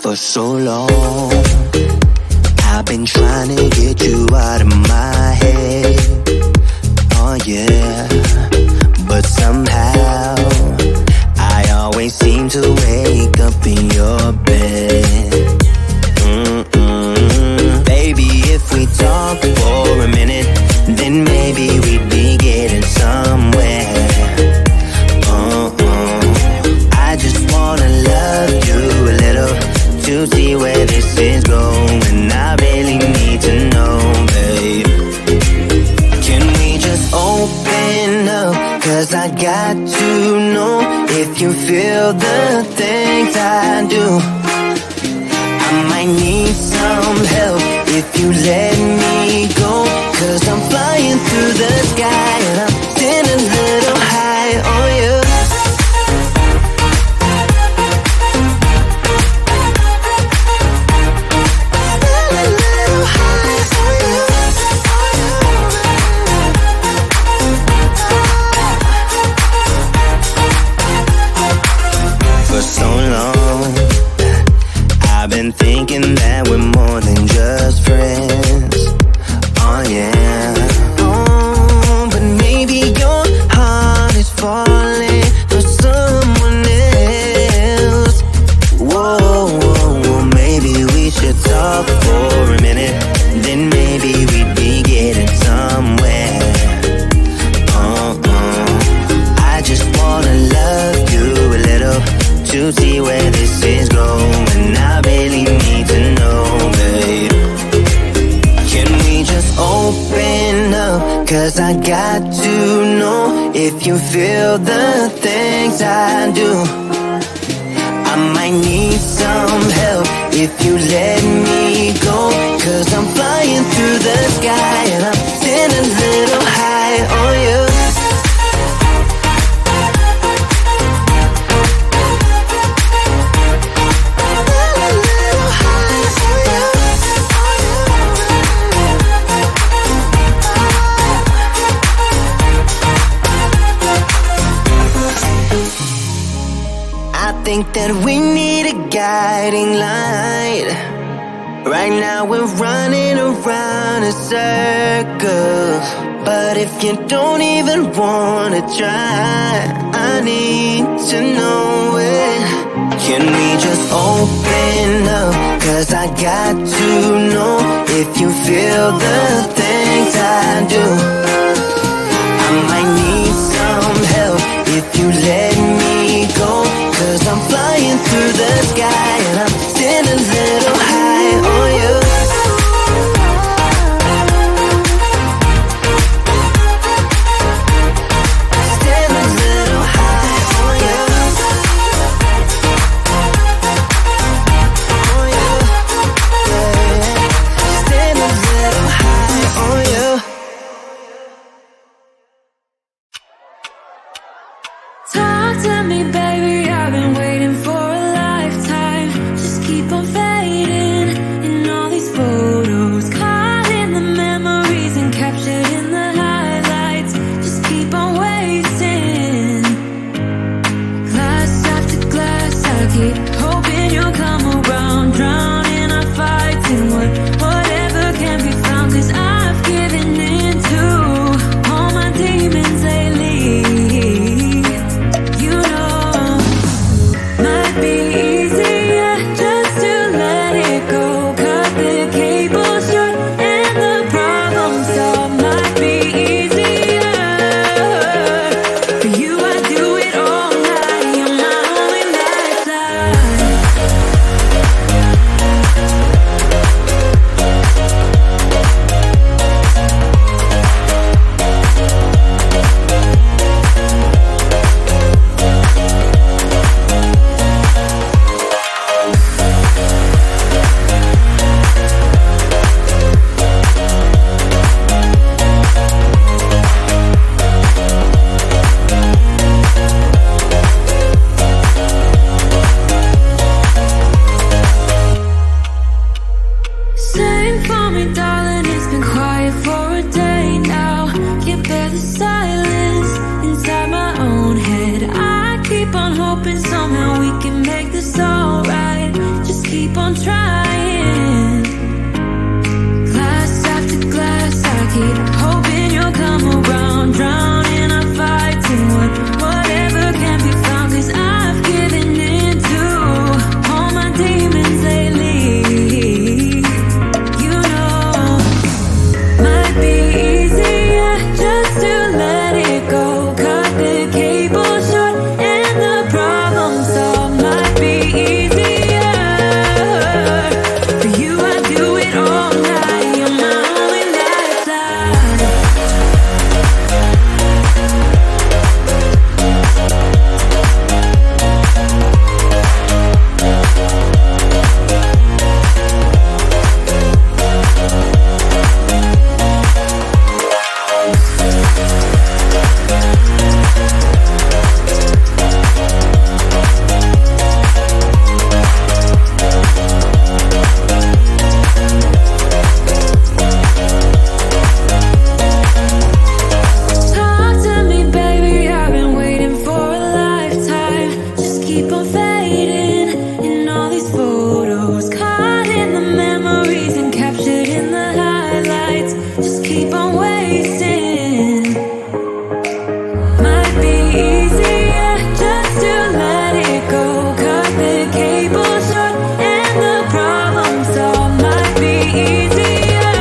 For so long I've been trying to get you out of my head. Oh yeah. But somehow I always seem to wake up in your bed. Baby, if we talk for a minute, then maybe we'd be getting somewhere. I just wanna love you a little to see where this is going. I really need to know, babe. Can we just open up? Cause I got to know if you feel the things I do. I might need some help if you let me go. Cause I'm flying through the sky and I'm sitting a little high on you. For so long I've been thinking that we're more than just friends. Oh yeah. Oh, but maybe your heart is falling for someone else. Whoa, whoa, whoa, maybe we should talk for a minute. Then maybe we'd be getting somewhere. I just wanna love you a little to see where this is going. I really need to know, babe. Can we just open up? Cause I got to know if you feel the things I do. I might need some help if you let me go. Cause I'm flying through the sky and I'm sitting a little high on you. I think that we need a guiding light. Right now we're running around in circles. But if you don't even wanna try, I need to know it. Can we just open up? Cause I got to know if you feel the things I do. I might need some help if you let me go. Cause I'm flying through the sky and I'm sitting a little high on you. Sitting a little high on you. On you. Yeah. Sitting a little high on you. Time on trying. Glass after glass, I keep hoping you'll come around. Drowning, I'm fighting whatever can be found. 'Cause I've given in to all my demons lately. You know, might be easier just to let it go. Cut the cable short and the problem solved. Might be easier for you. I do it all night. You're my only lifeline. Talk to me, baby, I've been waiting for a lifetime. Just keep on fading in all these photos, caught in the memories and captured in the highlights. Just keep on wasting. Might be easier just to let it go. Cut the cable short and the problem solved. Might be easier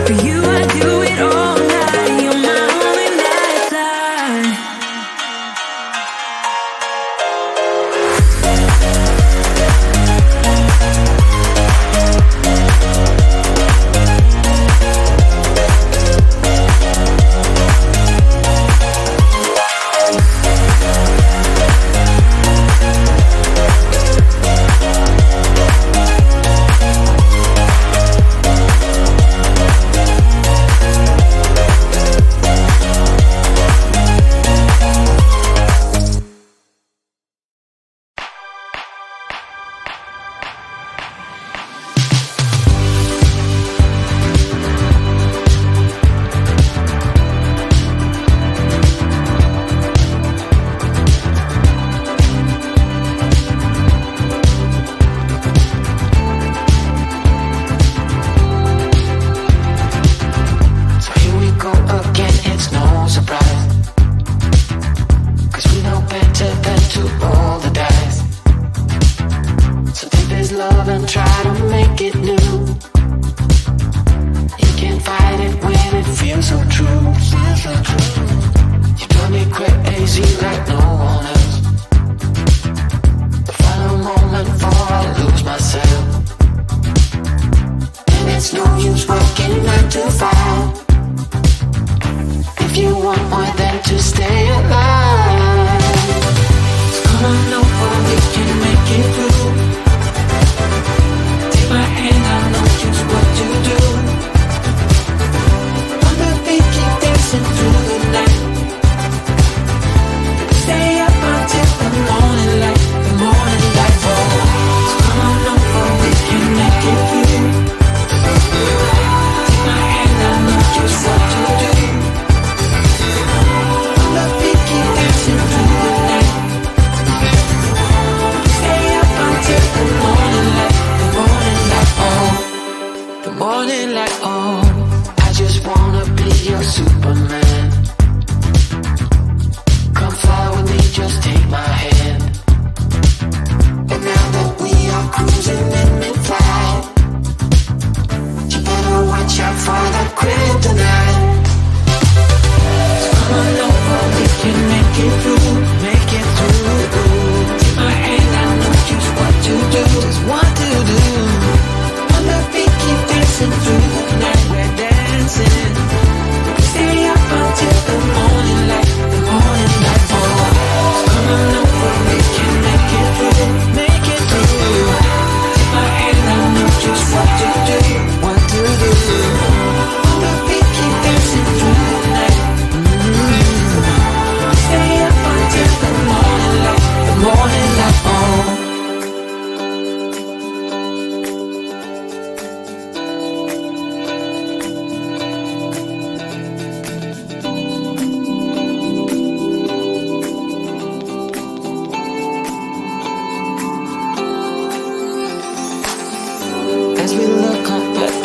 for you. I do it all night. You're my only lifeline. So here we go again, it's no surprise. 'Cause we know better than to roll the dice. So take this love and try to make it new. You can't fight it when it feels so true. You drive me crazy like no one else. The final moment before I lose myself. And it's no use working 9 to 5 if you want more than to stay alive. So come on over, we can make it through. Take my hand, I know just what to do. On the beat, keep dancing through the night. Stay up until the morning light, the morning light. Oh, so come on over, we can make it through. Take my hand, I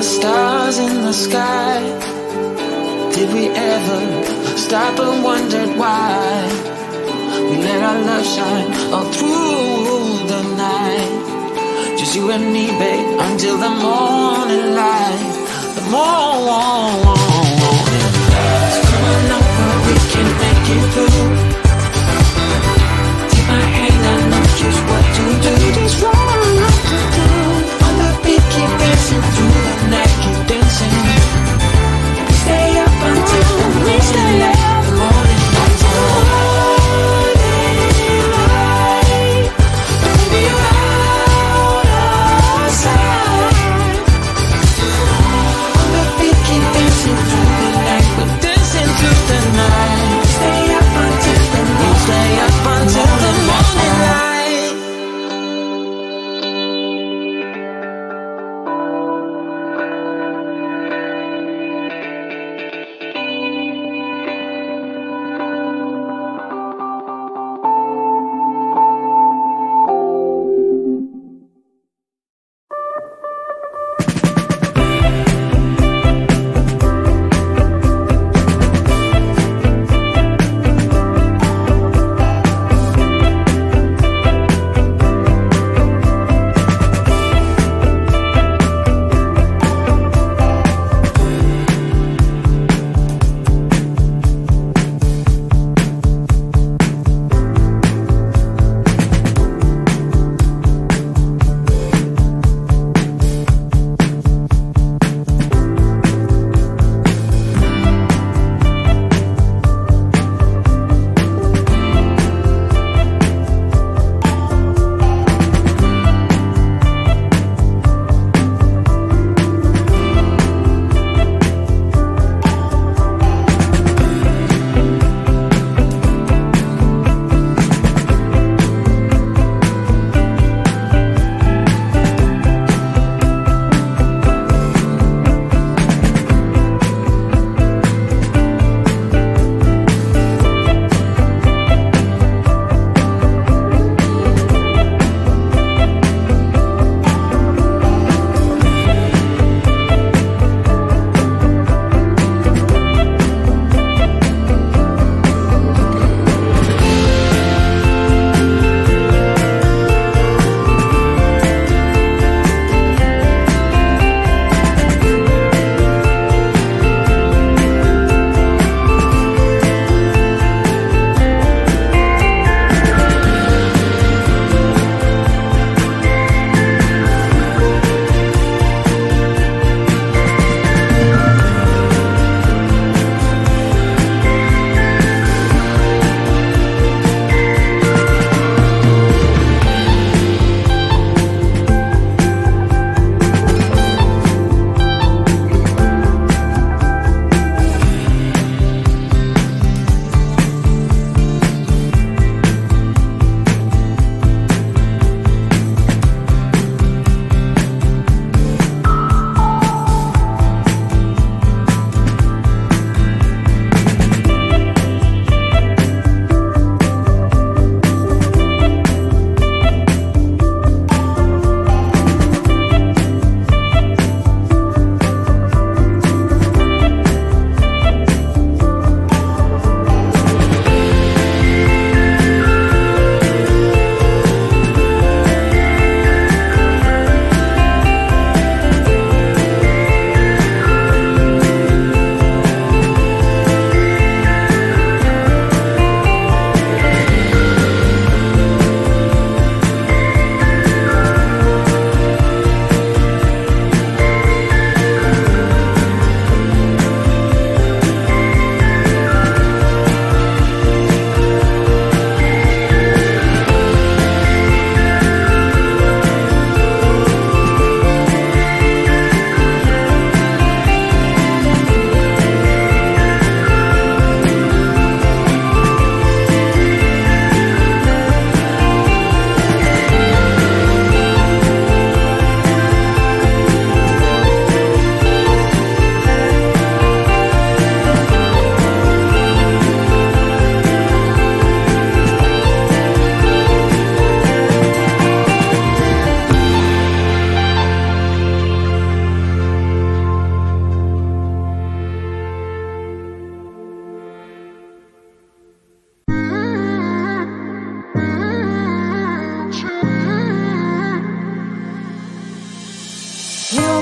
stars in the sky. Did we ever stop and wondered why we let our love shine all through the night? Just you and me, babe, until the morning light. The morning light. So come on over, we can make it through. Take my hand, I know just what to do. Just what I like to do. On the beat, keep dancing through the night, keep dancing. We stay up until the morning light. The morning light. The morning light. Baby, you're out of sight. On the beat, keep dancing through the night. We're dancing through the night. Stay up until the morning. Stay up until the morning light.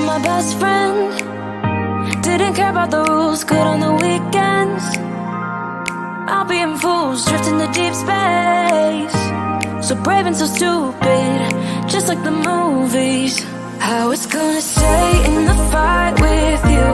were my best friend. Didn't care about the rules, good on the weekends. I'll be in fools, drifting to deep space. So brave and so stupid, just like the movies. I was gonna stay in the fight with you,